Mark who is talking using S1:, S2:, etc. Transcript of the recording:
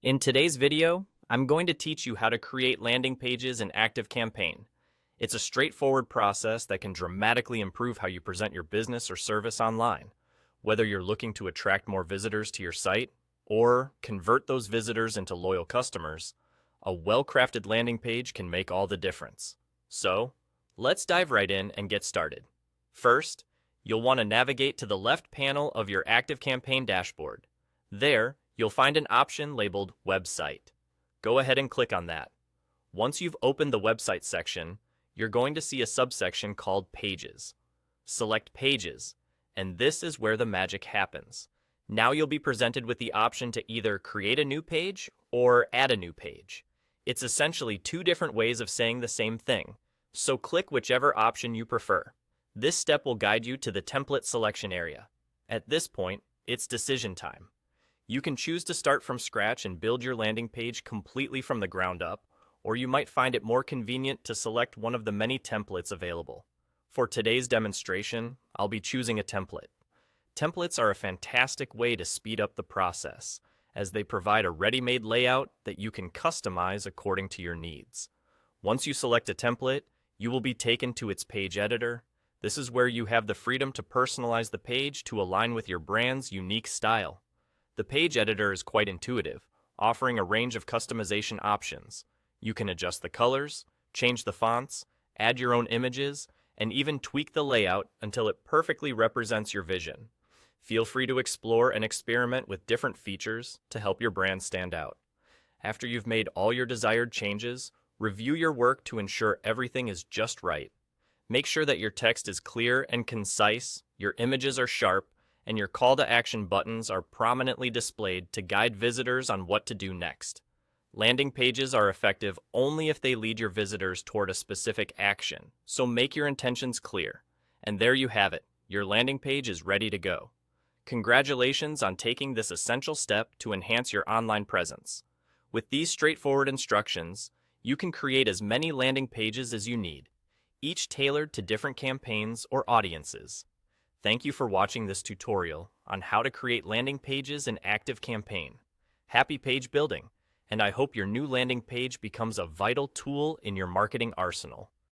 S1: In today's video, I'm going to teach you how to create landing pages in ActiveCampaign. It's a straightforward process that can dramatically improve how you present your business or service online. Whether you're looking to attract more visitors to your site or convert those visitors into loyal customers, a well-crafted landing page can make all the difference. So, let's dive right in and get started. First, you'll want to navigate to the left panel of your ActiveCampaign dashboard. There, you'll find an option labeled Website. Go ahead and click on that. Once you've opened the website section, you're going to see a subsection called Pages. Select Pages, and this is where the magic happens. Now you'll be presented with the option to either create a new page or add a new page. It's essentially two different ways of saying the same thing, so click whichever option you prefer. This step will guide you to the template selection area. At this point, it's decision time. You can choose to start from scratch and build your landing page completely from the ground up, or you might find it more convenient to select one of the many templates available. For today's demonstration, I'll be choosing a template. Templates are a fantastic way to speed up the process, as they provide a ready-made layout that you can customize according to your needs. Once you select a template, you will be taken to its page editor. This is where you have the freedom to personalize the page to align with your brand's unique style. The page editor is quite intuitive, offering a range of customization options. You can adjust the colors, change the fonts, add your own images, and even tweak the layout until it perfectly represents your vision. Feel free to explore and experiment with different features to help your brand stand out. After you've made all your desired changes, review your work to ensure everything is just right. Make sure that your text is clear and concise, your images are sharp, and your call to action buttons are prominently displayed to guide visitors on what to do next. Landing pages are effective only if they lead your visitors toward a specific action, so make your intentions clear. And there you have it, your landing page is ready to go. Congratulations on taking this essential step to enhance your online presence. With these straightforward instructions, you can create as many landing pages as you need, each tailored to different campaigns or audiences. Thank you for watching this tutorial on how to create landing pages in ActiveCampaign. Happy page building, and I hope your new landing page becomes a vital tool in your marketing arsenal.